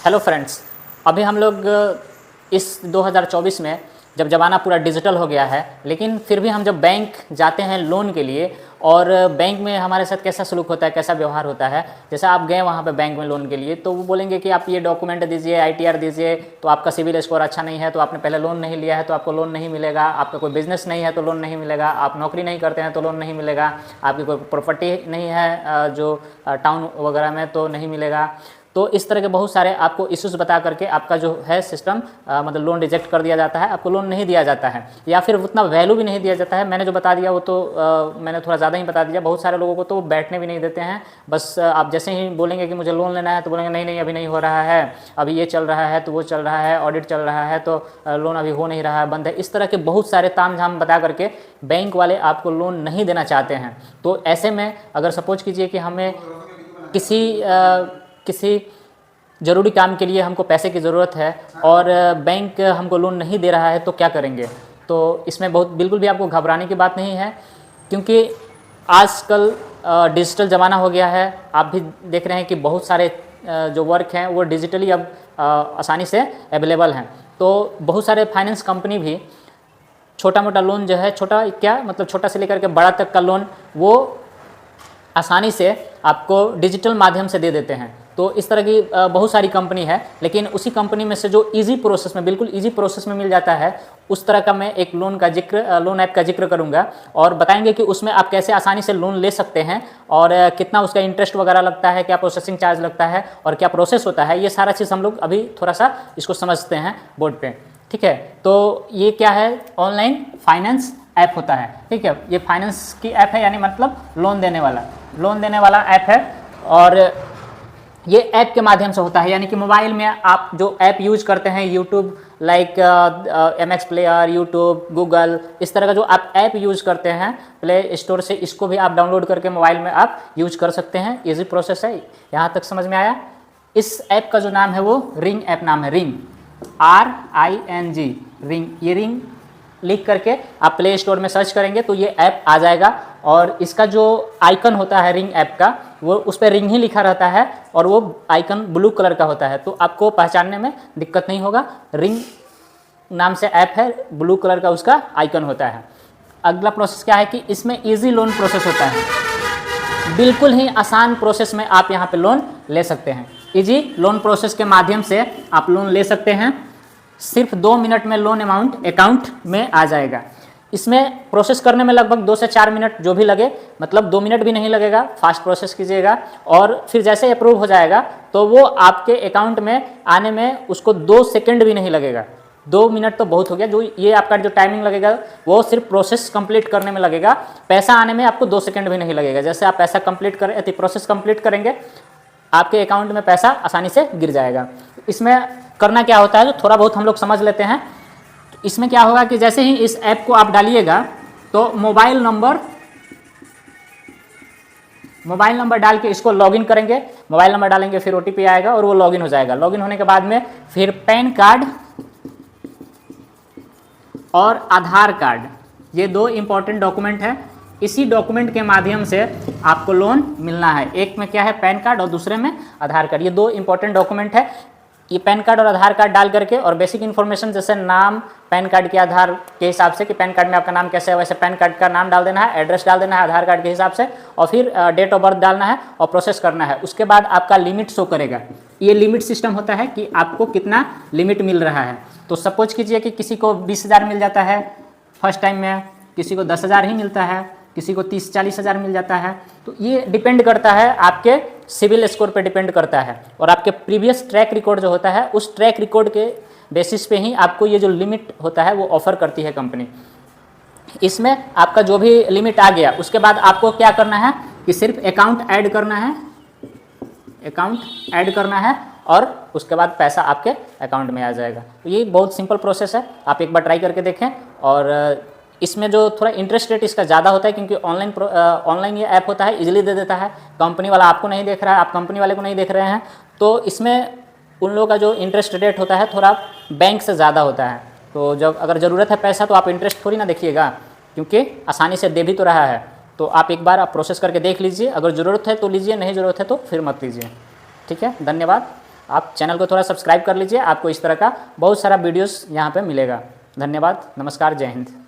Hello friends, अभी हम लोग इस 2024 में जब ज़माना पूरा डिजिटल हो गया है, लेकिन फिर भी हम जब बैंक जाते हैं लोन के लिए और बैंक में हमारे साथ कैसा सलूक होता है, कैसा व्यवहार होता है। जैसे आप गए वहाँ पे बैंक में लोन के लिए, तो वो बोलेंगे कि आप ये डॉक्यूमेंट दीजिए, ITR दीजिए, तो आपका सिविल स्कोर अच्छा नहीं है, तो आपने पहले लोन नहीं लिया है तो आपको लोन नहीं मिलेगा, आपका कोई बिजनेस नहीं है तो लोन नहीं मिलेगा, आप नौकरी नहीं करते हैं तो लोन नहीं मिलेगा, आपकी कोई प्रॉपर्टी नहीं है जो टाउन वगैरह में तो नहीं मिलेगा। तो इस तरह के बहुत सारे आपको इश्यूज बता करके आपका जो है सिस्टम मतलब लोन रिजेक्ट कर दिया जाता है, आपको लोन नहीं दिया जाता है या फिर उतना वैल्यू भी नहीं दिया जाता है। मैंने जो बता दिया वो तो मैंने थोड़ा ज़्यादा ही बता दिया। बहुत सारे लोगों को तो बैठने भी नहीं देते हैं। बस आप जैसे ही बोलेंगे कि मुझे लोन लेना है तो बोलेंगे नहीं नहीं अभी नहीं हो रहा है, अभी ये चल रहा है तो वो चल रहा है, ऑडिट चल रहा है तो लोन अभी हो नहीं रहा है, बंद है। इस तरह के बहुत सारे ताम झाम बता करके बैंक वाले आपको लोन नहीं देना चाहते हैं। तो ऐसे में अगर सपोज कीजिए कि हमें किसी ज़रूरी काम के लिए हमको पैसे की ज़रूरत है और बैंक हमको लोन नहीं दे रहा है तो क्या करेंगे। तो इसमें बिल्कुल भी आपको घबराने की बात नहीं है, क्योंकि आजकल डिजिटल ज़माना हो गया है। आप भी देख रहे हैं कि बहुत सारे जो वर्क हैं वो डिजिटली अब आसानी से अवेलेबल हैं। तो बहुत सारे फाइनेंस कंपनी भी छोटा मोटा लोन जो है, छोटा क्या मतलब छोटा से लेकर के बड़ा तक का लोन वो आसानी से आपको डिजिटल माध्यम से दे देते हैं। तो इस तरह की बहुत सारी कंपनी है, लेकिन उसी कंपनी में से जो इजी प्रोसेस में, बिल्कुल इजी प्रोसेस में मिल जाता है, उस तरह का मैं एक लोन ऐप का जिक्र करूंगा और बताएंगे कि उसमें आप कैसे आसानी से लोन ले सकते हैं और कितना उसका इंटरेस्ट वगैरह लगता है, क्या प्रोसेसिंग चार्ज लगता है और क्या प्रोसेस होता है। ये सारा चीज़ हम लोग अभी थोड़ा सा इसको समझते हैं बोर्ड पे, ठीक है। तो ये क्या है, ऑनलाइन फाइनेंस ऐप होता है, ठीक है। ये फाइनेंस की ऐप है, यानी मतलब लोन देने वाला ऐप है। और ये ऐप के माध्यम से होता है, यानी कि मोबाइल में आप जो ऐप यूज करते हैं, YouTube like MX player, YouTube, Google, इस तरह का जो आप ऐप यूज करते हैं प्ले स्टोर से, इसको भी आप डाउनलोड करके मोबाइल में आप यूज कर सकते हैं। इजी प्रोसेस है। यहाँ तक समझ में आया। इस ऐप का जो नाम है वो रिंग ऐप नाम है, रिंग, RING, रिंग। ये रिंग लिख करके आप प्ले स्टोर में सर्च करेंगे तो ये ऐप आ जाएगा और इसका जो आइकन होता है रिंग ऐप का, वो उस पर रिंग ही लिखा रहता है और वो आइकन ब्लू कलर का होता है, तो आपको पहचानने में दिक्कत नहीं होगा। रिंग नाम से ऐप है, ब्लू कलर का उसका आइकन होता है। अगला प्रोसेस क्या है कि इसमें इजी लोन प्रोसेस होता है। बिल्कुल ही आसान प्रोसेस में आप यहाँ पे लोन ले सकते हैं। इजी लोन प्रोसेस के माध्यम से आप लोन ले सकते हैं। सिर्फ 2 मिनट में लोन अमाउंट अकाउंट में आ जाएगा। इसमें प्रोसेस करने में लगभग 2 से 4 मिनट जो भी लगे, मतलब 2 मिनट भी नहीं लगेगा, फास्ट प्रोसेस कीजिएगा। और फिर जैसे अप्रूव हो जाएगा तो वो आपके अकाउंट में आने में उसको 2 सेकंड भी नहीं लगेगा। 2 मिनट तो बहुत हो गया, जो ये आपका जो टाइमिंग लगेगा वो सिर्फ प्रोसेस कंप्लीट करने में लगेगा। पैसा आने में आपको 2 सेकंड भी नहीं लगेगा। जैसे आप पैसा कंप्लीट करें, प्रोसेस कंप्लीट करेंगे, आपके अकाउंट में पैसा आसानी से गिर जाएगा। इसमें करना क्या होता है, तो थोड़ा बहुत हम लोग समझ लेते हैं। तो इसमें क्या होगा कि जैसे ही इस ऐप को आप डालिएगा तो मोबाइल नंबर डाल के इसको लॉगिन करेंगे। मोबाइल नंबर डालेंगे, फिर OTP आएगा और वो लॉगिन हो जाएगा। लॉगिन होने के बाद में फिर पैन कार्ड और आधार कार्ड, ये 2 इंपॉर्टेंट डॉक्यूमेंट है। इसी डॉक्यूमेंट के माध्यम से आपको लोन मिलना है। एक में क्या है, पैन कार्ड, और दूसरे में आधार कार्ड। ये 2 इंपॉर्टेंट डॉक्यूमेंट है। ये पैन कार्ड और आधार कार्ड डाल करके और बेसिक इन्फॉर्मेशन जैसे नाम, पैन कार्ड के आधार के हिसाब से कि पैन कार्ड में आपका नाम कैसे है, वैसे पैन कार्ड का नाम डाल देना है, एड्रेस डाल देना है आधार कार्ड के हिसाब से, और फिर डेट ऑफ बर्थ डालना है और प्रोसेस करना है। उसके बाद आपका लिमिट शो करेगा। ये लिमिट सिस्टम होता है कि आपको कितना लिमिट मिल रहा है। तो सपोज कीजिए कि किसी को 20,000 मिल जाता है फर्स्ट टाइम में, किसी को 10,000 ही मिलता है, किसी को 30-40 हज़ार मिल जाता है। तो ये डिपेंड करता है आपके सिविल स्कोर पे डिपेंड करता है और आपके प्रीवियस ट्रैक रिकॉर्ड जो होता है, उस ट्रैक रिकॉर्ड के बेसिस पे ही आपको ये जो लिमिट होता है वो ऑफर करती है कंपनी। इसमें आपका जो भी लिमिट आ गया, उसके बाद आपको क्या करना है कि सिर्फ अकाउंट ऐड करना है और उसके बाद पैसा आपके अकाउंट में आ जाएगा। तो ये बहुत सिंपल प्रोसेस है, आप एक बार ट्राई करके देखें। और इसमें जो थोड़ा इंटरेस्ट रेट इसका ज़्यादा होता है, क्योंकि ऑनलाइन ये ऐप होता है, इजीली दे देता है। कंपनी वाला आपको नहीं देख रहा है, आप कंपनी वाले को नहीं देख रहे हैं, तो इसमें उन लोगों का जो इंटरेस्ट रेट होता है थोड़ा बैंक से ज़्यादा होता है। तो जब अगर ज़रूरत है पैसा तो आप इंटरेस्ट थोड़ी ना देखिएगा, क्योंकि आसानी से दे भी तो रहा है। तो आप एक बार आप प्रोसेस करके देख लीजिए, अगर ज़रूरत है तो लीजिए, नहीं ज़रूरत है तो फिर मत लीजिए। ठीक है, धन्यवाद। आप चैनल को थोड़ा सब्सक्राइब कर लीजिए, आपको इस तरह का बहुत सारा वीडियोस यहाँ पे मिलेगा। धन्यवाद, नमस्कार, जय हिंद।